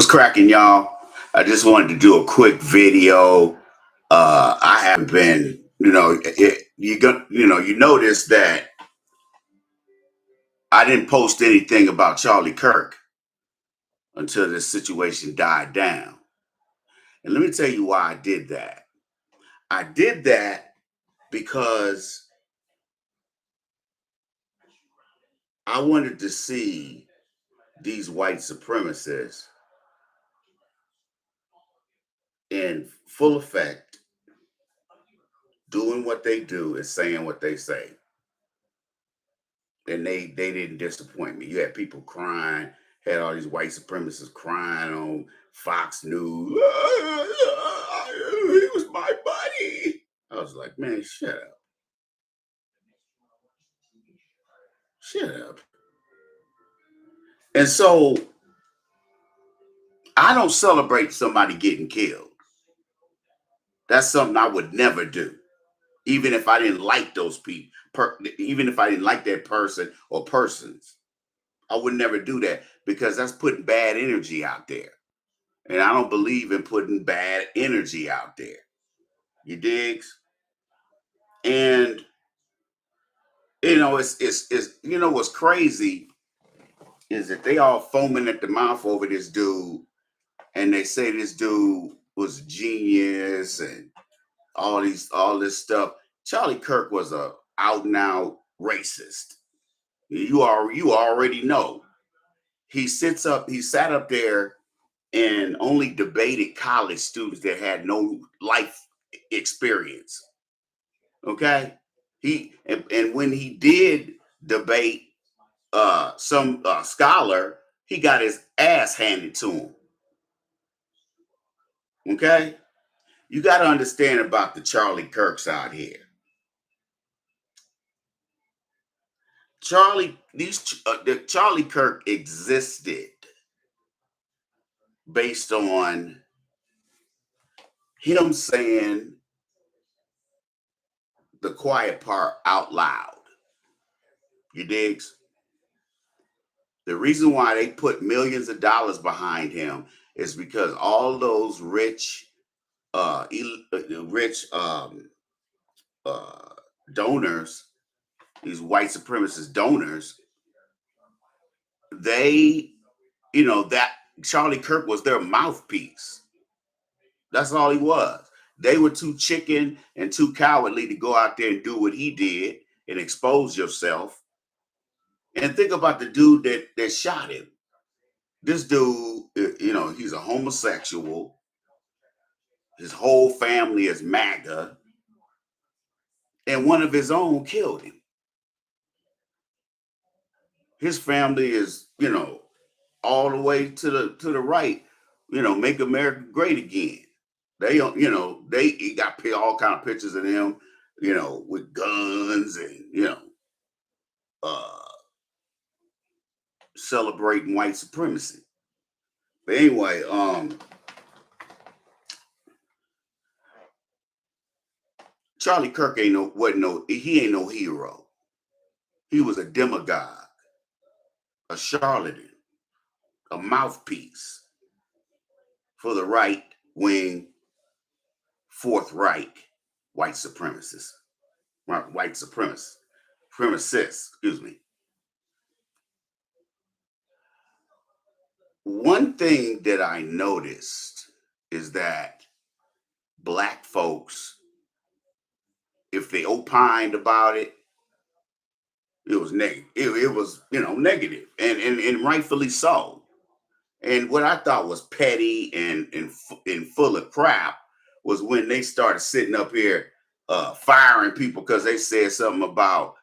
What's cracking, y'all? I just wanted to do a quick video. I haven't been, you notice that I didn't post anything about Charlie Kirk until this situation died down. And let me tell you why I did that. I did that because I wanted to see these white supremacists in full effect, doing what they do and saying what they say. And they didn't disappoint me. You had people crying, had all these white supremacists crying on Fox News. He was my buddy. I was like, man, shut up. Shut up. And so I don't celebrate somebody getting killed. That's something I would never do. Even if I didn't like those people, even if I didn't like that person or persons, I would never do that because that's putting bad energy out there. And I don't believe in putting bad energy out there. You digs? And it's what's crazy is that they all foaming at the mouth over this dude, and they say this dude was a genius and all this stuff. Charlie Kirk was a out and out racist. You already know. He sat up there and only debated college students that had no life experience. Okay. And when he did debate some scholar, he got his ass handed to him. Okay. You got to understand about the Charlie Kirks out here. The Charlie Kirk existed based on him saying the quiet part out loud. You digs? The reason why they put millions of dollars behind him is because all those rich donors, these white supremacist donors, that Charlie Kirk was their mouthpiece. That's all he was. They were too chicken and too cowardly to go out there and do what he did and expose yourself. And think about the dude that shot him. This dude, he's a homosexual. His whole family is MAGA. And one of his own killed him. His family is, all the way to the right, make America great again. They don't, he got all kind of pictures of them, with guns and, celebrating white supremacy. But anyway, Charlie Kirk he ain't no hero. He was a demagogue, a charlatan, a mouthpiece for the right wing, Fourth Reich white supremacists, excuse me. One thing that I noticed is that black folks, if they opined about it, it was negative. It was, negative, and rightfully so. And what I thought was petty and full of crap was when they started sitting up here firing people because they said something about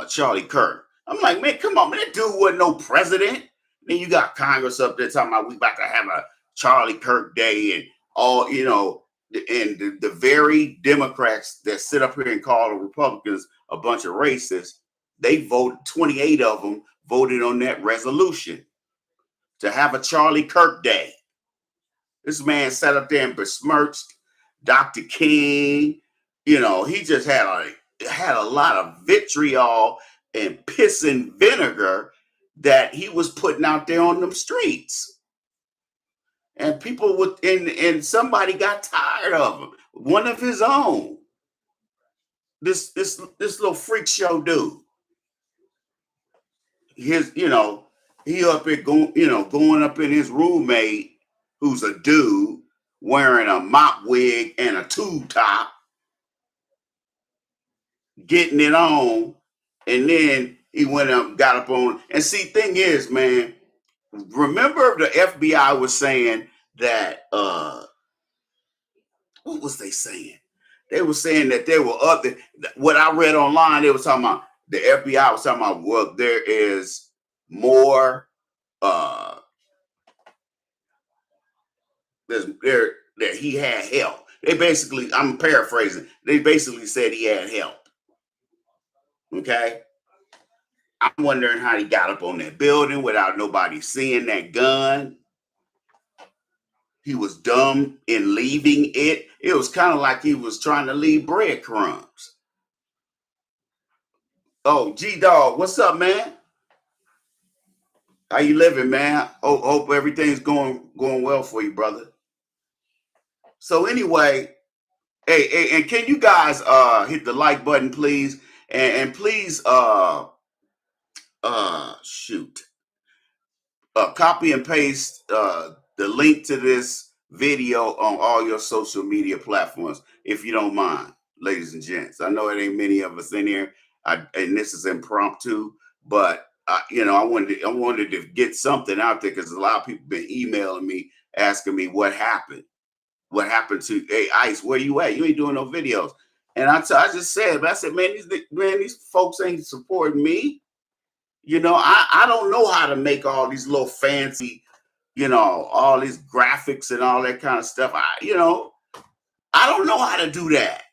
Charlie Kirk. I'm like, man, come on, man, that dude wasn't no president. Then you got Congress up there talking about we about to have a Charlie Kirk day and all, and the very Democrats that sit up here and call the Republicans a bunch of racists, they voted, 28 of them voted on that resolution to have a Charlie Kirk day. This man sat up there and besmirched Dr. King. He just had a lot of vitriol and piss and vinegar that he was putting out there on them streets. and people would and somebody got tired of him. One of his own. This little freak show dude. His, he up there going, going up in his roommate, who's a dude wearing a mop wig and a tube top, getting it on, and then he went up, got up on. And see, thing is, man, remember the FBI was saying that what was they saying? They were saying that there were other. What I read online, they were talking about the FBI was talking about, well, there is more. There that he had help. They basically, I'm paraphrasing. They basically said he had help. Okay, I'm wondering how he got up on that building without nobody seeing that gun. He was dumb in leaving it. It was kind of like he was trying to leave breadcrumbs. Oh, G Dog, what's up, man? How you living, man? Hope everything's going well for you, brother. So anyway, hey, and can you guys hit the like button, please? And please shoot. Copy and paste the link to this video on all your social media platforms, if you don't mind, ladies and gents. I know it ain't many of us in here, and this is impromptu, but I wanted to get something out there because a lot of people been emailing me asking me what happened. What happened to, hey, Ice? Where you at? You ain't doing no videos. And I just said, man, these folks ain't supporting me. I don't know how to make all these little fancy, all these graphics and all that kind of stuff. I don't know how to do that.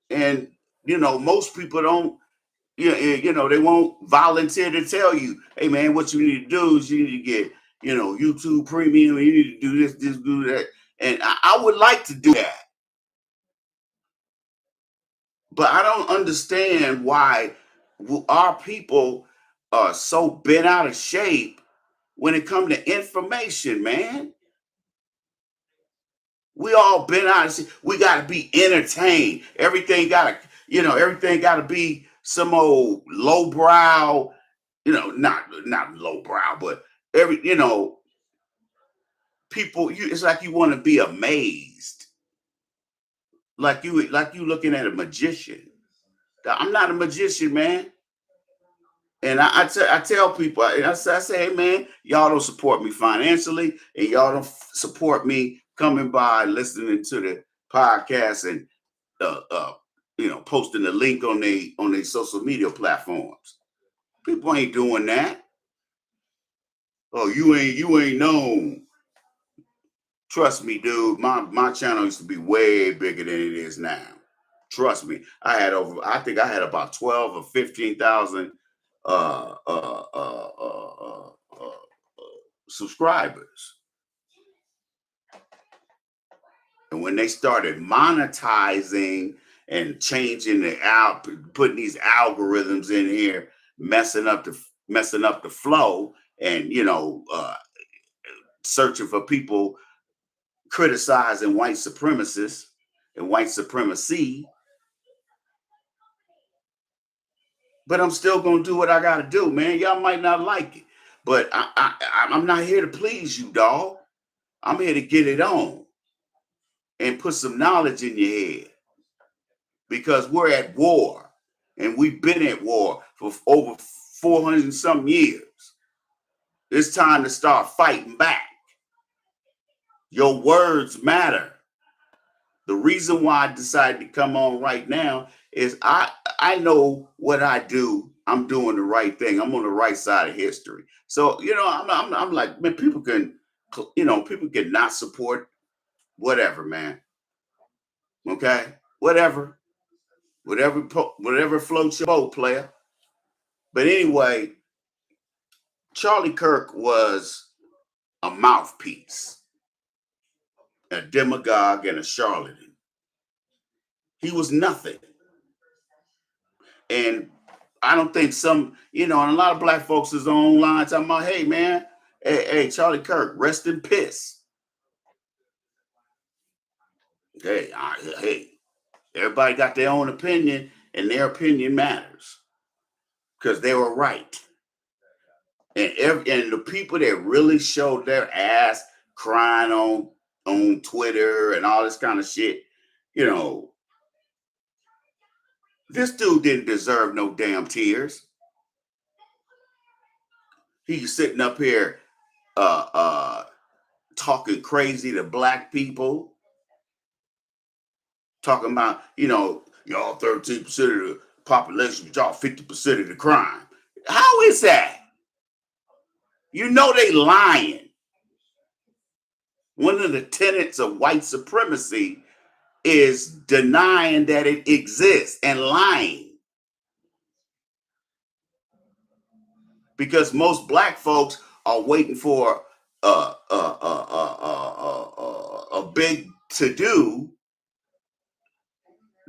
And, most people don't, they won't volunteer to tell you, hey, man, what you need to do is you need to get, YouTube Premium. You need to do this, do that. And I would like to do that. But I don't understand why our people are so bent out of shape when it comes to information, man. We all been out of shape. We got to be entertained. Everything got to be some old lowbrow, not lowbrow, but people. It's like you want to be amazed, like you looking at a magician. I'm not a magician, man. And I tell people, I say, hey, man, y'all don't support me financially, and y'all don't support me coming by, listening to the podcast, and posting the link on their social media platforms. People ain't doing that. Oh, you ain't known. Trust me, dude. My channel used to be way bigger than it is now. Trust me. I think I had about 12 or 15,000 uh, uh, uh, uh, uh, subscribers. And when they started monetizing and changing putting these algorithms in here, messing up the flow, and searching for people criticizing white supremacists and white supremacy. But I'm still gonna do what I gotta do, man. Y'all might not like it, but I'm not here to please you, dog. I'm here to get it on and put some knowledge in your head, because we're at war, and we've been at war for over 400 and some years. It's time to start fighting back. Your words matter. The reason why I decided to come on right now is I know what I do. I'm doing the right thing. I'm on the right side of history. So I'm like, man, people can not support whatever, man. Okay, whatever floats your boat, player. But anyway, Charlie Kirk was a mouthpiece, a demagogue, and a charlatan. He was nothing. And I don't think and a lot of black folks is online talking about, hey, man, hey, Charlie Kirk, rest in piss. Hey, everybody got their own opinion, and their opinion matters because they were right. And the people that really showed their ass crying on Twitter and all this kind of shit, you know, this dude didn't deserve no damn tears. He's sitting up here uh uh talking crazy to black people, talking about, y'all 13% of the population, but y'all 50% of the crime. How is that? You know they lying. One of the tenets of white supremacy is denying that it exists and lying. Because most black folks are waiting for a big to do.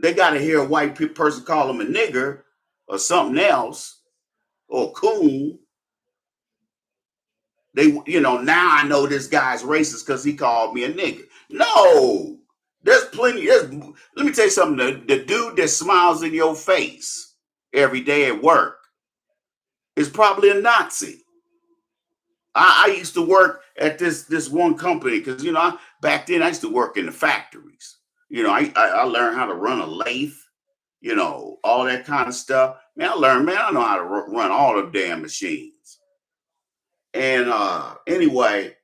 They got to hear a white person call them a nigger or something else or coon. Now I know this guy's racist because he called me a nigger. No, there's plenty. Let me tell you something. The dude that smiles in your face every day at work is probably a Nazi. I used to work at this one company because back then I used to work in the factories. I learned how to run a lathe, all that kind of stuff. Man, I know how to run all the damn machines. And anyway,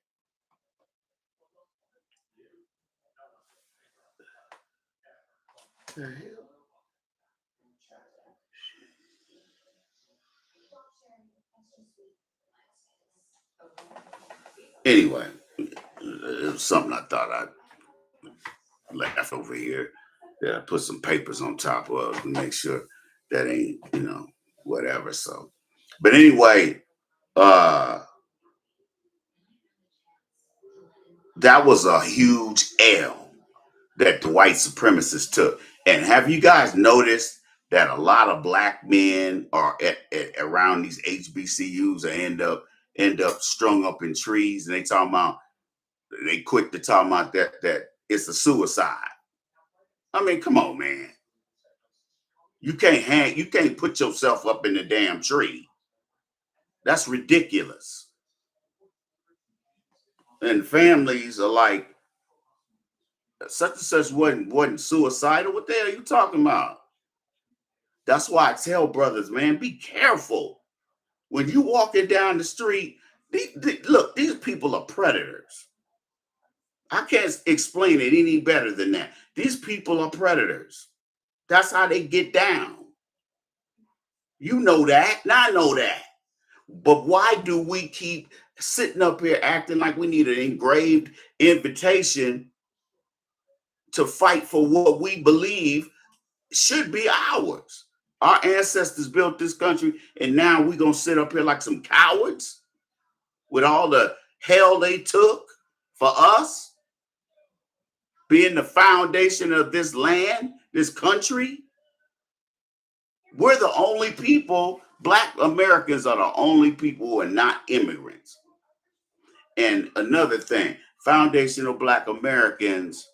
anyway, it was something I thought I'd left over here. Yeah, put some papers on top of to make sure that ain't, whatever. So, but anyway, uh, that was a huge L that the white supremacists took. And have you guys noticed that a lot of black men are at around these HBCUs and end up strung up in trees, and they quick to talk about that it's a suicide. I mean, come on, man. You can't put yourself up in the damn tree. That's ridiculous. And families are like, such and such wasn't suicidal. What the hell are you talking about? That's why I tell brothers, man, be careful. When you walking down the street, look, these people are predators. I can't explain it any better than that. These people are predators. That's how they get down. You know that, and I know that. But why do we keep sitting up here acting like we need an engraved invitation to fight for what we believe should be ours? Our ancestors built this country, and now we're going to sit up here like some cowards with all the hell they took for us being the foundation of this land, this country. We're the only people, black Americans are the only people who are not immigrants. And another thing, foundational black Americans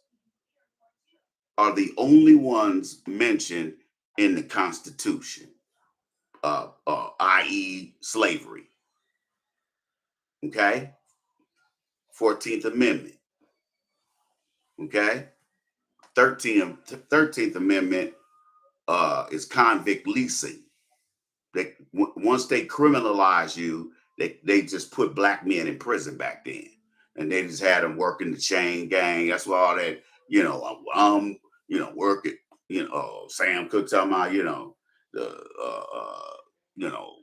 are the only ones mentioned in the Constitution, i.e., slavery. Okay? 14th Amendment. Okay? 13th Amendment is convict leasing. Once they criminalize you, they just put black men in prison back then, and they just had them working the chain gang. That's why all that, work it. Sam Cooke talking about, the you know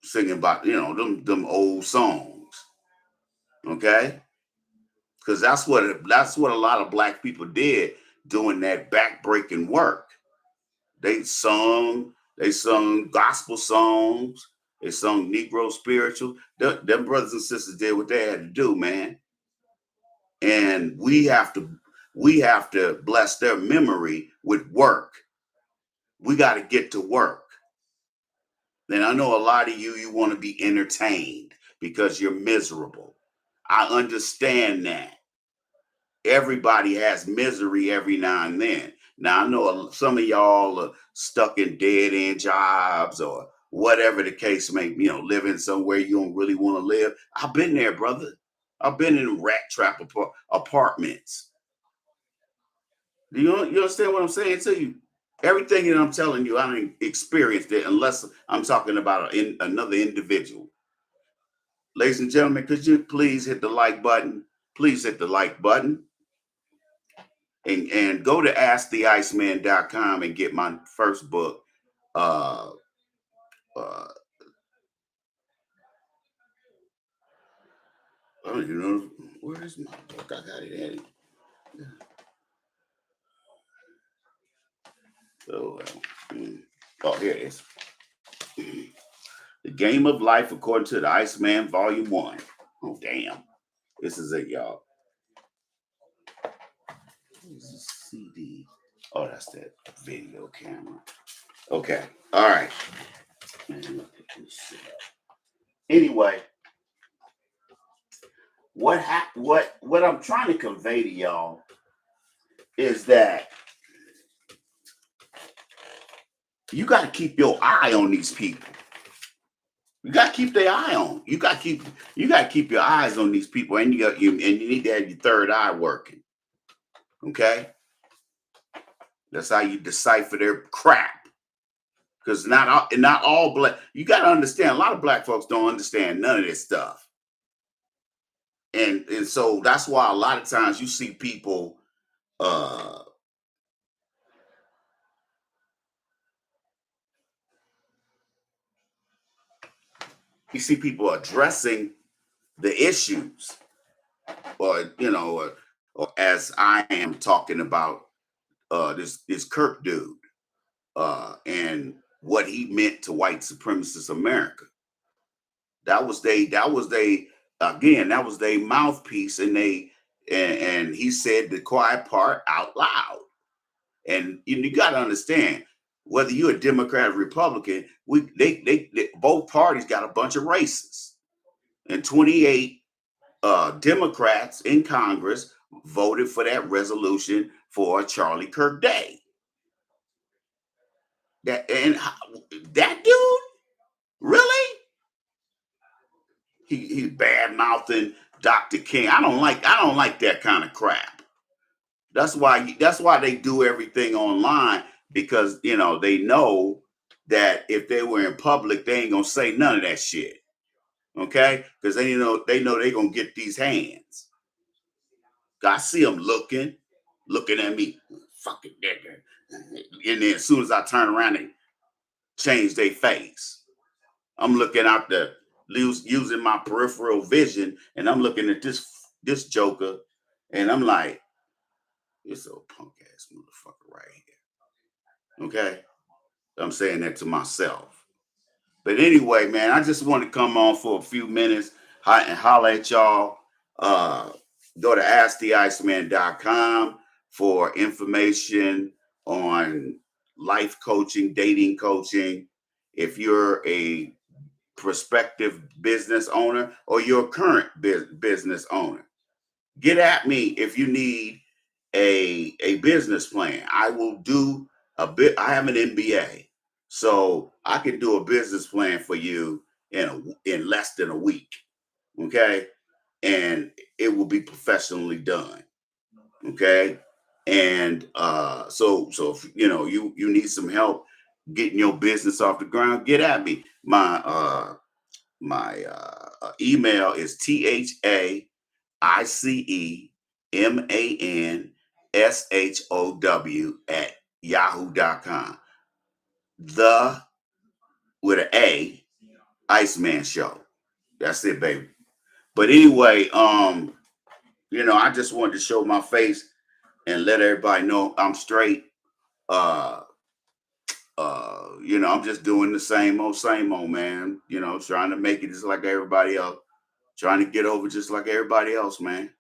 singing about them old songs. Okay, because that's what a lot of black people did doing that backbreaking work. They sung gospel songs. They sung Negro spiritual. Them brothers and sisters did what they had to do, man. And we have to bless their memory with work. We got to get to work. And I know a lot of you want to be entertained because you're miserable. I understand that. everybody has misery every now and then. Now I know some of y'all are stuck in dead end jobs or whatever the case may be, living somewhere you don't really want to live. I've been there, brother. I've been in rat trap apartments. Do you understand what I'm saying to you? Everything that I'm telling you, I didn't experience it unless I'm talking about another individual. Ladies and gentlemen, could you please hit the like button? Please hit the like button. And go to asktheiceman.com and get my first book. Uh, uh, I don't even know where is my book. I got it at. So, oh, here it is. The Game of Life According to the Iceman, Volume 1. Oh, damn. This is it, y'all. This is CD. Oh, that's that video camera. Okay. All right. Anyway, what I'm trying to convey to y'all is that you got to keep your eye on these people. You got to keep their eye on. You got to keep your eyes on these people, and you need to have your third eye working. Okay, that's how you decipher their crap. Because not all black. You got to understand. A lot of black folks don't understand none of this stuff, and so that's why a lot of times you see people. You see people addressing the issues, or or as I am talking about this Kirk dude, and what he meant to white supremacist America. That was they again, that was their mouthpiece, and he said the quiet part out loud. And you got to understand, whether you're a Democrat or Republican, they both parties got a bunch of racists. And 28 Democrats in Congress voted for that resolution for Charlie Kirk Day. That dude, really? He bad mouthing Dr. King. I don't like that kind of crap. That's why they do everything online, because they know that if they were in public, they ain't gonna say none of that shit. Okay, because they know they're gonna get these hands. I see them looking at me, fucking nigga, and then as soon as I turn around, they change their face. I'm looking out using my peripheral vision, and I'm looking at this joker, and I'm like, this old punk ass motherfucker right here. Okay, I'm saying that to myself. But anyway, man, I just want to come on for a few minutes and holler at y'all. Go to asktheiceman.com for information on life coaching, dating coaching. If you're a prospective business owner or you're a current business owner, get at me if you need a business plan. I will do a bit. I have an MBA, so I can do a business plan for you in less than a week. Okay, and it will be professionally done. Okay, and so if you need some help getting your business off the ground, get at me. My email is THAICEMANSHOW@yahoo.com. The with an A, Iceman Show. That's it, baby. But anyway, I just wanted to show my face and let everybody know I'm straight. I'm just doing the same old, man. Trying to make it just like everybody else. Trying to get over just like everybody else, man.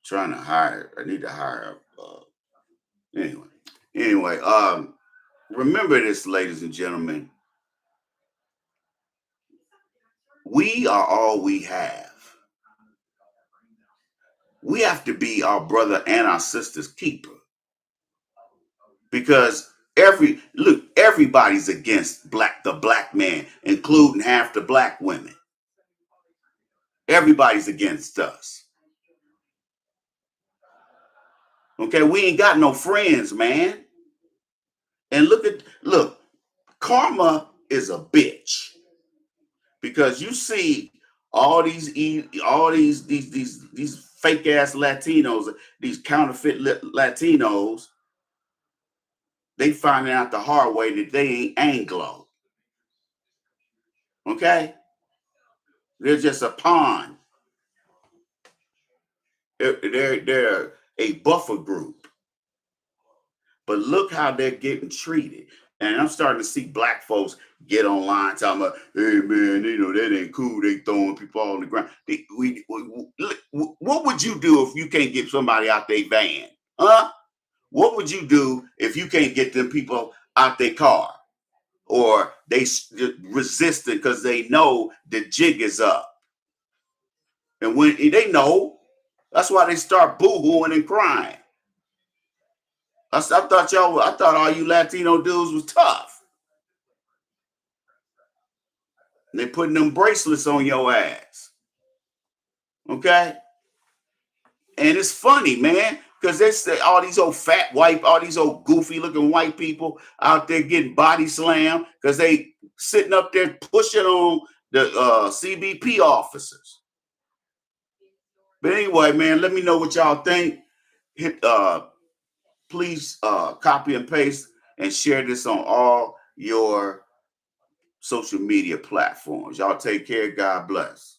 Trying to hire. I need to hire. Anyway, anyway, remember this, ladies and gentlemen. We are all we have. we have to be our brother and our sister's keeper. Because everybody's against the black man, including half the black women. Everybody's against us. Okay, we ain't got no friends, man. And look, karma is a bitch. Because you see all these fake ass Latinos, these counterfeit Latinos, they finding out the hard way that they ain't Anglo. Okay? They're just a pawn. They're a buffer group. But look how they're getting treated. And I'm starting to see black folks get online talking about, hey man, that ain't cool. They throwing people all on the ground. What would you do if you can't get somebody out their van? Huh? What would you do if you can't get them people out their car? Or they resisting because they know the jig is up. And when they know, that's why they start boo-hooing and crying. I thought all you Latino dudes was tough. And they putting them bracelets on your ass. Okay? And it's funny, man, because they say all these old all these old goofy looking white people out there getting body slammed because they sitting up there pushing on the CBP officers. But anyway, man, let me know what y'all think. Please copy and paste and share this on all your social media platforms. Y'all take care. God bless.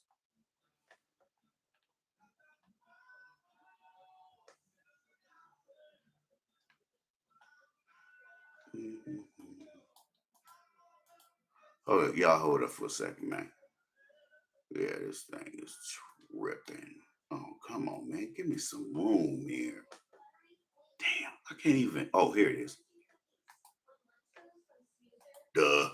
Y'all hold up for a second, man. Yeah, this thing is tripping. Oh, come on, man. Give me some room here. Damn, I can't even. Oh, here it is. Duh.